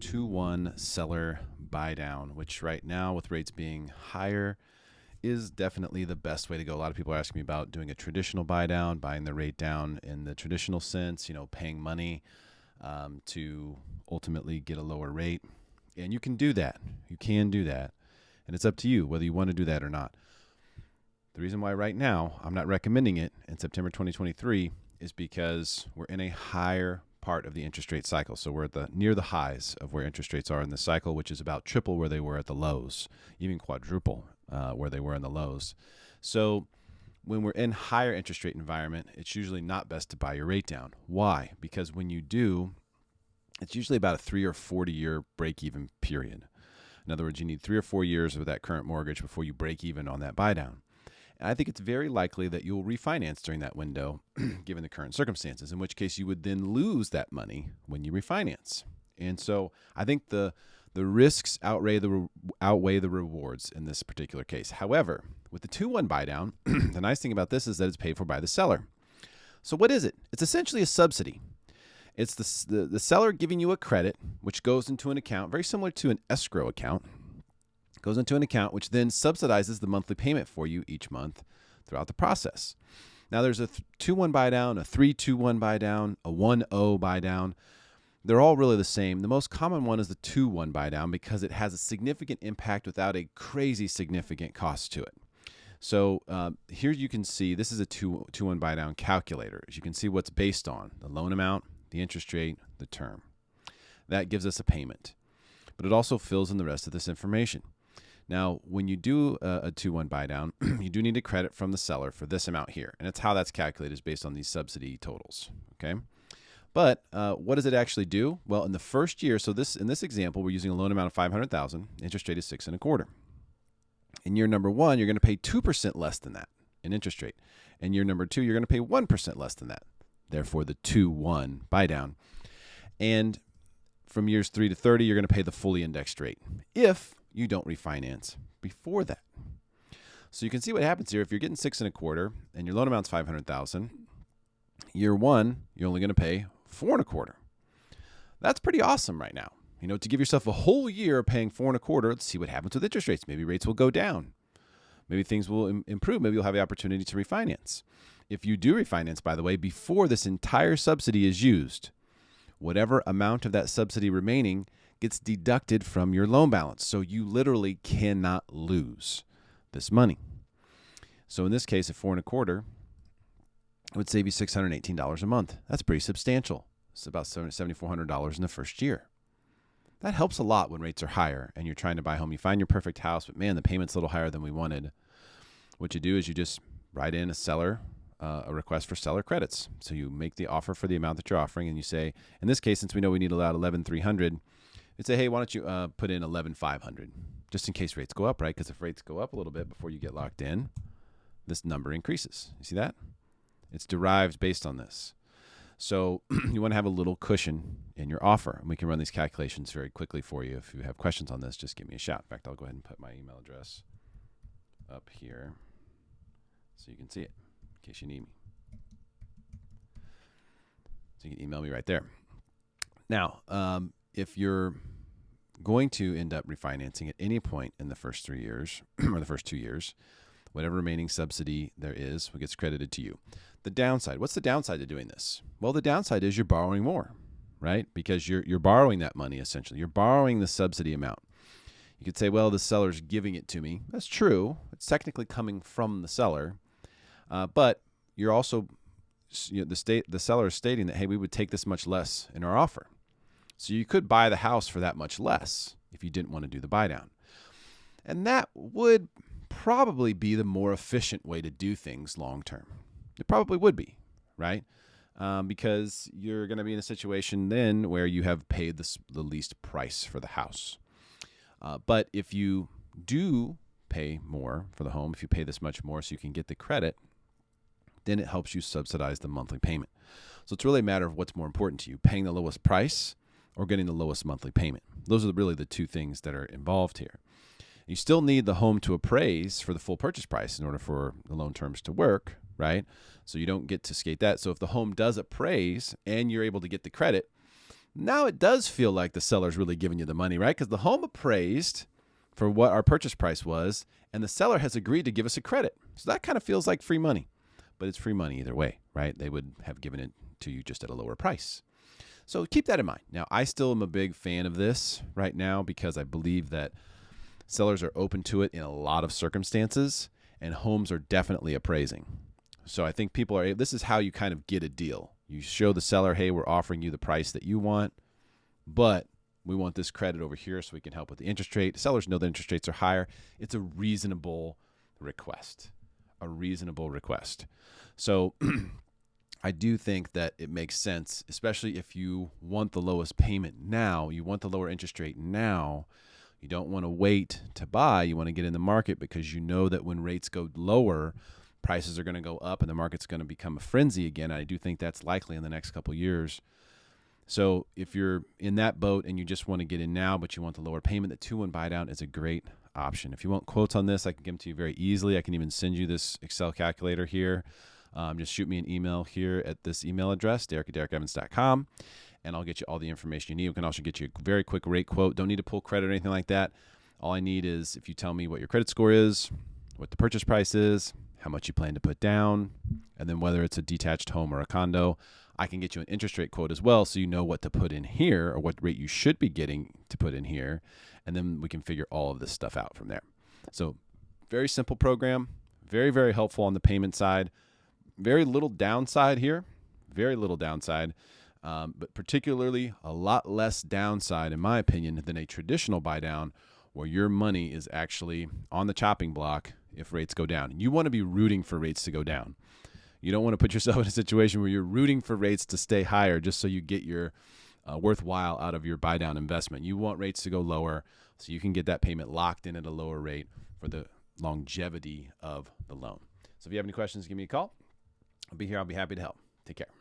2-1 seller buy down, which right now with rates being higher is definitely the best way to go. A lot of people are asking me about doing a traditional buy down, buying the rate down in the traditional sense, paying money to ultimately get a lower rate. And you can do that. You can do that. And it's up to you whether you want to do that or not. The reason why right now I'm not recommending it in September 2023 is because we're in a higher part of the interest rate cycle. So we're at near the highs of where interest rates are in the cycle, which is about triple where they were at the lows, even quadruple where they were in the lows. So when we're in higher interest rate environment, it's usually not best to buy your rate down. Why? Because when you do, it's usually about a 3 or 40 year break even period. In other words, you need 3 or 4 years of that current mortgage before you break even on that buy down. And I think it's very likely that you'll refinance during that window, given the current circumstances, in which case you would then lose that money when you refinance. And so I think the risks outweigh the rewards in this particular case. However, with the 2-1 buy down, the nice thing about this is that it's paid for by the seller. So what is it? It's essentially a subsidy. It's the seller giving you a credit, which goes into an account, very similar to an escrow account. Goes into an account which then subsidizes the monthly payment for you each month throughout the process. Now there's a 2-1 buy down, a 3-2-1 buy down, a 1-0 buy down. They're all really the same. The most common one is the 2-1 buy down because it has a significant impact without a crazy significant cost to it. So here you can see this is a 2-1 buy down calculator. As you can see what's based on the loan amount, the interest rate, the term. That gives us a payment, but it also fills in the rest of this information. Now, when you do a 2-1 buy down, you do need a credit from the seller for this amount here. And it's how that's calculated is based on these subsidy totals. Okay. But what does it actually do? Well, in the first year, so in this example, we're using a loan amount of $500,000. Interest rate is 6.25%. In year number 1, you're going to pay 2% less than that in interest rate. In year number 2, you're going to pay 1% less than that. Therefore, the 2-1 buy down. And from years 3 to 30, you're going to pay the fully indexed rate if you don't refinance before that. So you can see what happens here. If you're getting 6.25% and your loan amount's $500,000, year 1, you're only going to pay 4.25%. That's pretty awesome right now. To give yourself a whole year of paying 4.25%, let's see what happens with interest rates. Maybe rates will go down. Maybe things will improve. Maybe you'll have the opportunity to refinance. If you do refinance, by the way, before this entire subsidy is used, whatever amount of that subsidy remaining gets deducted from your loan balance. So you literally cannot lose this money. So in this case, at 4.25%, it would save you $618 a month. That's pretty substantial. It's about $7,400 in the first year. That helps a lot when rates are higher and you're trying to buy a home. You find your perfect house, but man, the payment's a little higher than we wanted. What you do is you just write in a request for seller credits. So you make the offer for the amount that you're offering, and you say, in this case, since we know we need about $11,300, you'd say, hey, why don't you put in $11,500 just in case rates go up, right? Because if rates go up a little bit before you get locked in, this number increases. You see that? It's derived based on this. So you want to have a little cushion in your offer. And we can run these calculations very quickly for you. If you have questions on this, just give me a shout. In fact, I'll go ahead and put my email address up here so you can see it in case you need me. So you can email me right there. Now, if you're going to end up refinancing at any point in the first 3 years or the first 2 years, whatever remaining subsidy there is, gets credited to you. The downside, what's the downside to doing this? Well, the downside is you're borrowing more, right? Because you're borrowing that money, essentially. You're borrowing the subsidy amount. You could say, well, the seller's giving it to me. That's true. It's technically coming from the seller. But you're also, the seller is stating that, hey, we would take this much less in our offer. So you could buy the house for that much less if you didn't want to do the buy down. And that would probably be the more efficient way to do things long term. It probably would be, right? Because you're going to be in a situation then where you have paid the least price for the house. But if you do pay more for the home, if you pay this much more so you can get the credit, then it helps you subsidize the monthly payment. So it's really a matter of what's more important to you, paying the lowest price or getting the lowest monthly payment. Those are really the two things that are involved here. You still need the home to appraise for the full purchase price in order for the loan terms to work, right? So you don't get to skate that. So if the home does appraise and you're able to get the credit, Now it does feel like the seller's really giving you the money, right? Because the home appraised for what our purchase price was, and the seller has agreed to give us a credit. So that kind of feels like free money, but it's free money either way, right? They would have given it to you just at a lower price. So keep that in mind. Now, I still am a big fan of this right now because I believe that sellers are open to it in a lot of circumstances, and homes are definitely appraising. So I think this is how you kind of get a deal. You show the seller, hey, we're offering you the price that you want, but we want this credit over here so we can help with the interest rate. Sellers know the interest rates are higher. It's a reasonable request. So I do think that it makes sense, especially if you want the lowest payment now, you want the lower interest rate now. You don't want to wait to buy. You want to get in the market because you know that when rates go lower, prices are going to go up and the market's going to become a frenzy again. I do think that's likely in the next couple of years. So if you're in that boat and you just want to get in now, but you want the lower payment, the 2-1 buy down is a great option. If you want quotes on this, I can give them to you very easily. I can even send you this Excel calculator here. Just shoot me an email here at this email address, derek@derekevans.com, and I'll get you all the information you need. We can also get you a very quick rate quote. Don't need to pull credit or anything like that. All I need is if you tell me what your credit score is, what the purchase price is, how much you plan to put down, and then whether it's a detached home or a condo. I can get you an interest rate quote as well so you know what to put in here or what rate you should be getting to put in here, and then we can figure all of this stuff out from there. So very simple program, very, very helpful on the payment side. Very little downside here, but particularly a lot less downside, in my opinion, than a traditional buy down where your money is actually on the chopping block if rates go down. You want to be rooting for rates to go down. You don't want to put yourself in a situation where you're rooting for rates to stay higher just so you get your worthwhile out of your buy down investment. You want rates to go lower so you can get that payment locked in at a lower rate for the longevity of the loan. So if you have any questions, give me a call. I'll be here. I'll be happy to help. Take care.